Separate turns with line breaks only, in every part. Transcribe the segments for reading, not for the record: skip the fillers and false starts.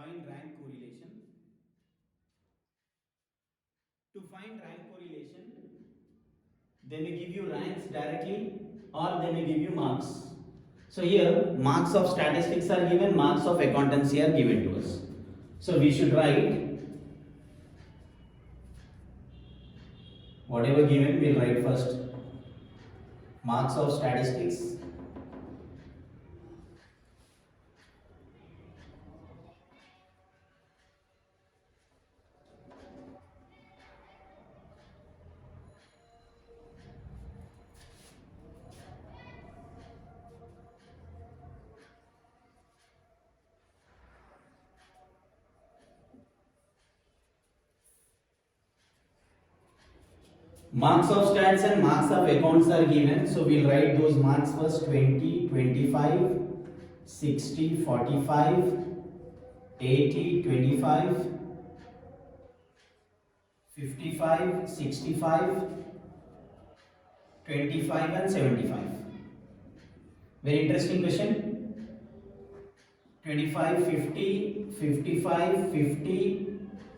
find rank correlation. To find rank correlation, they may give you ranks directly or they may give you marks. So here marks of statistics are given, marks of accountancy are given to us. So we should write whatever given, we'll write first marks of statistics. Marks of stats and marks of accounts are given, so we'll write those marks first. 20, 25, 60, 45, 80, 25, 55, 65, 25 and 75. Very interesting question. 25, 50, 55, 50,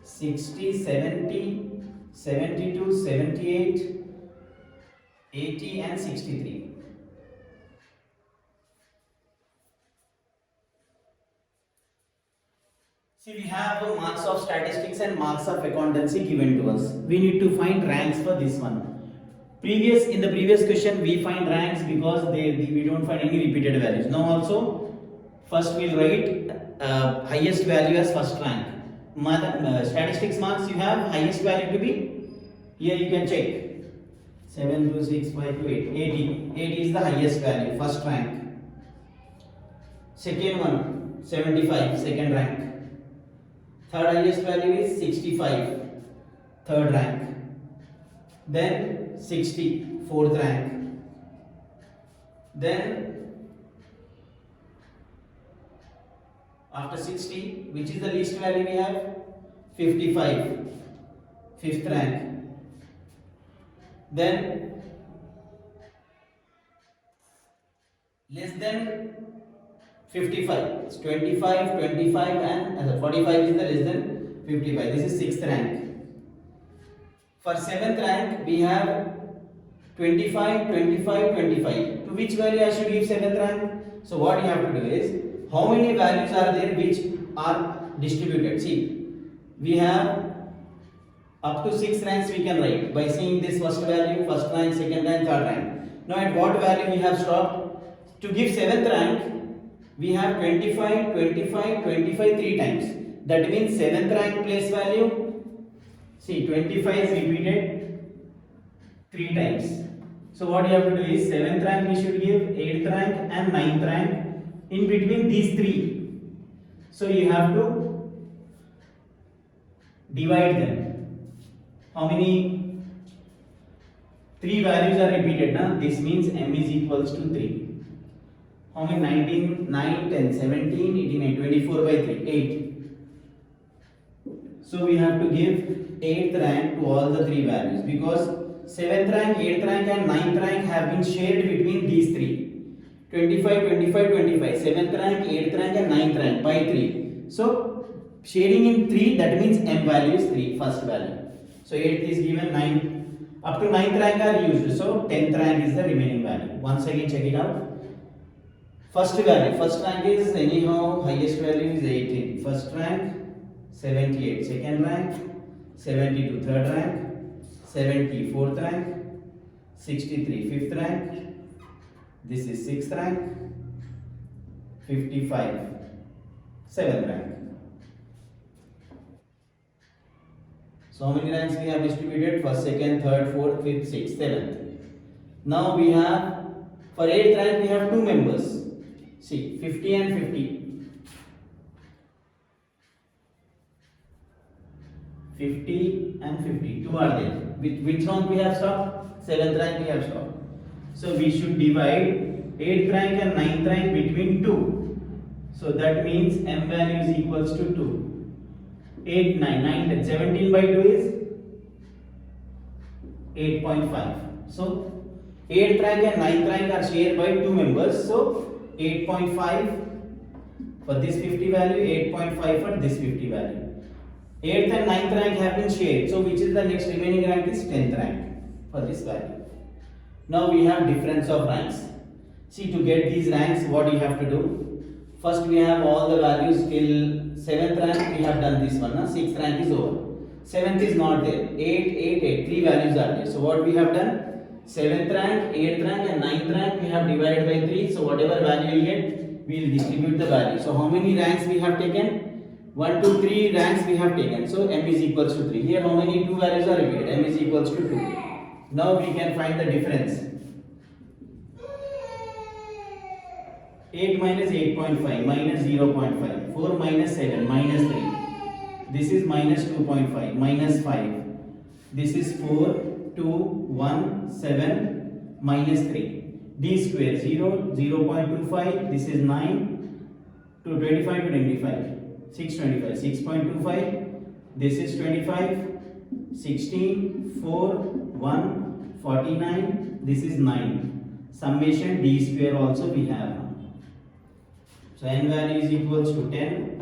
60, 70, 72, 78, 80 and 63. See, we have marks of statistics and marks of accountancy given to us. We need to find ranks for this one. In the previous question we find ranks because we don't find any repeated values. Now also first we'll write highest value as first rank. Statistics marks, you have highest value to be, here you can check 7 2 6 5 2 8 80. 80 is the highest value, first rank. Second one 75, second rank. Third highest value is 65, third rank. Then 60, fourth rank. Then after 60, which is the least value we have? 55, fifth rank. Then less than 55, it's 25, 25 and 45 is the less than 55. This is sixth rank. For seventh rank, we have 25, 25, 25. To which value I should give seventh rank? So what you have to do is, how many values are there which are distributed? See, we have up to 6 ranks we can write by seeing this first value, first rank, second rank, third rank. Now at what value we have stopped? To give seventh rank, we have 25, 25, 25 3 times. That means seventh rank place value. See, 25 is repeated 3 times. So what you have to do is 7th rank we should give, 8th rank and 9th rank in between these 3. So you have to divide them. How many 3 values are repeated? Na? This means m is equals to 3. How many? 19, 9, 10, 17, 18, 19, 24 by 3, 8. So we have to give 8th rank to all the 3 values because 7th rank, 8th rank and 9th rank have been shared between these 3. 25, 25, 25. 7th rank, 8th rank and 9th rank by 3. So sharing in 3, that means m value is 3, first value. So 8th is given, 9. Up to 9th rank are used. So 10th rank is the remaining value. Once again check it out. First value, first rank is anyhow, highest value is 18. First rank 78, second rank 72, third rank 70, fourth rank 63, fifth rank, this is sixth rank, 55, seventh rank. So how many ranks we have distributed? First, second, third, fourth, fifth, sixth, seventh. Now we have, for 8th rank we have 2 members. See, 50 and 50. 50 and 50, 2 are there. With which rank we have stopped? 7th rank we have stopped. So we should divide 8th rank and 9th rank between 2. So that means m value is equals to 2. 8, 9, 9, 10, 17 by 2 is 8.5. So 8th rank and 9th rank are shared by 2 members. So 8.5 For this 50 value, 8.5 for this 50 value. 8th and 9th rank have been shared. So which is the next remaining rank is 10th rank for this value. Now we have difference of ranks. See, to get these ranks, what you have to do? First we have all the values till 7th rank. We have done this one. 6th rank is over. 7th is not there. 8, 8, 8. 3 values are there. So what we have done? 7th rank, 8th rank and 9th rank we have divided by 3. So whatever value you get, we will distribute the value. So how many ranks we have taken? 1, 2, 3 ranks we have taken. So m is equals to 3. Here how many 2 values are repeated? M is equals to 2. Now we can find the difference. 8 minus 8.5 minus 0.5. 4 minus 7 minus 3. This is minus 2.5 minus 5. This is 4, 2, 1, 7 minus 3. D square 0, 0.25. This is 9 to 25 to 25. 625, 6.25. This is 25, 16, 4, 1, 49. This is 9. Summation D square also we have. So n value is equals to 10.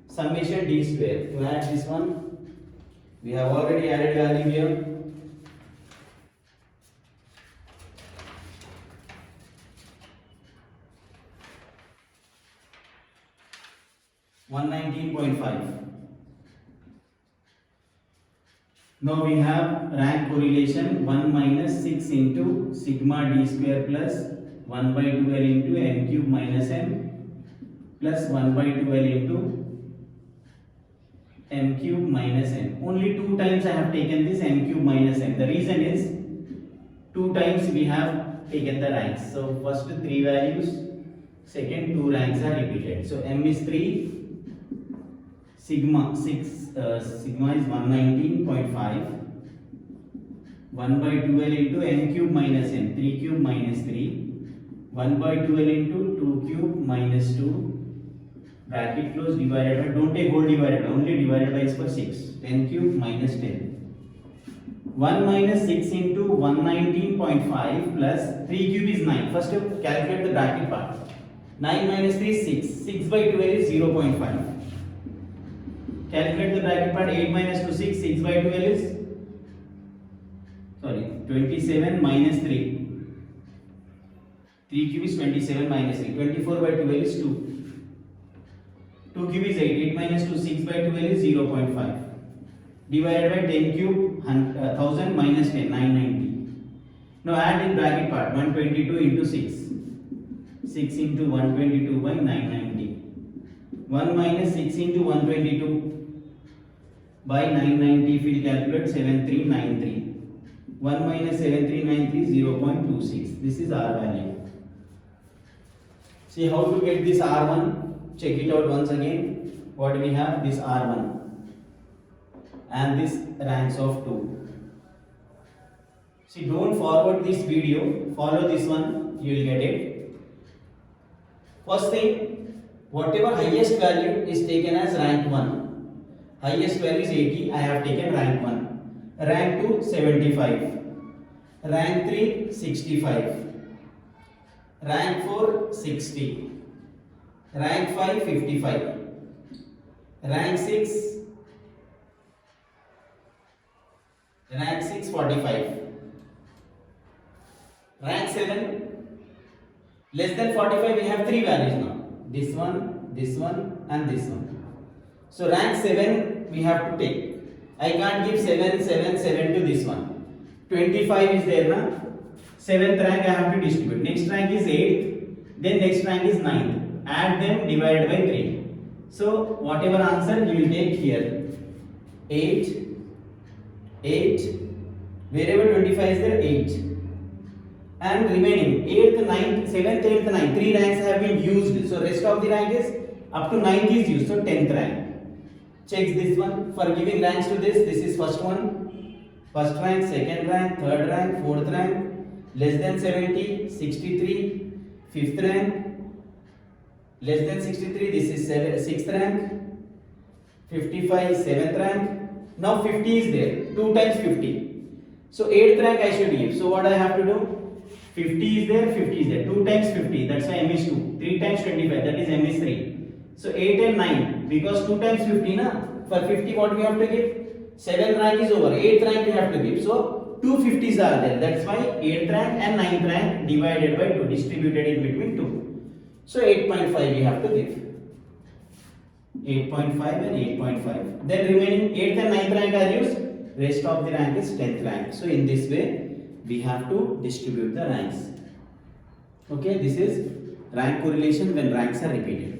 Summation D square. To add this one, we have already added value here. $119.5. Now we have rank correlation 1 minus 6 into sigma d square plus 1 by 2l into n cube minus m plus 1 by 2l into m cube minus n. Only 2 times I have taken this m cube minus n. The reason is 2 times we have taken the ranks. So first 3 values, second 2 ranks are repeated. So m is 3. Sigma is 119.5. 1 by 2l into n cube minus n. 3 cube minus 3. 1 by 2l into 2 cube minus 2. Bracket close, divided by, don't take whole divided by, only divided by is for 6. 10 cube minus 10. 1 minus 6 into 119.5 plus 3 cube is 9. First calculate the bracket part. 9 minus 3 is 6. 6 by 12 is 0.5. Calculate the bracket part. 8 minus 2 6. 6 by 12 is 27 minus 3. 3 cube is 27 minus 3. 24 by 12 is 2. 2 cube is 8. 8 minus 2 6 by 12 is 0.5. Divided by 10 cube 1000 minus 10 990. Now add in bracket part. 122 into 6. 6 into 122 by 990. 1 minus 6 into 122 by 990, if we calculate 7393. 1 minus 7393 is 0.26. This is R value. See how to get this R1. Check it out once again. What do we have? This R1 and this ranks of 2. See, don't forward this video. Follow this one. You will get it. First thing, whatever highest value is taken as rank 1. Highest value is 80. I have taken rank 1. Rank 2 75. Rank 3 65. Rank 4 60. Rank 5 55. Rank 6 45. Rank 7 less than 45, we have 3 values now. This one and this one. So rank 7 we have to take. I can't give 7 to this one. 25 is there now. 7th rank I have to distribute. Next rank is 8th. Then next rank is 9th. Add them, divided by 3. So whatever answer you will take here. 8. Wherever 25 is there, 8. And remaining 8th, 9th, 7th, 8th, 9th. 3 ranks have been used. So rest of the rank is up to 9th is used. So 10th rank. Check this one. For giving ranks to this is first one. First rank, second rank, third rank, fourth rank. Less than 70, 63. Fifth rank. Less than 63, this is 6th rank. 55, 7th rank. Now 50 is there. 2 times 50. So 8th rank I should give. So what I have to do? 50 is there, 50 is there. 2 times 50, that's why m is 2. 3 times 25, that is m is 3. So 8 and 9, because 2 times 50 na. For 50 what we have to give? 7th rank is over, 8th rank we have to give. So 2 50s are there. That's why 8th rank and 9th rank divided by 2, distributed in between 2. So 8.5 we have to give. 8.5 and 8.5. Then remaining 8th and 9th rank are used. Rest of the rank is 10th rank. So in this way we have to distribute the ranks. Okay, this is rank correlation when ranks are repeated.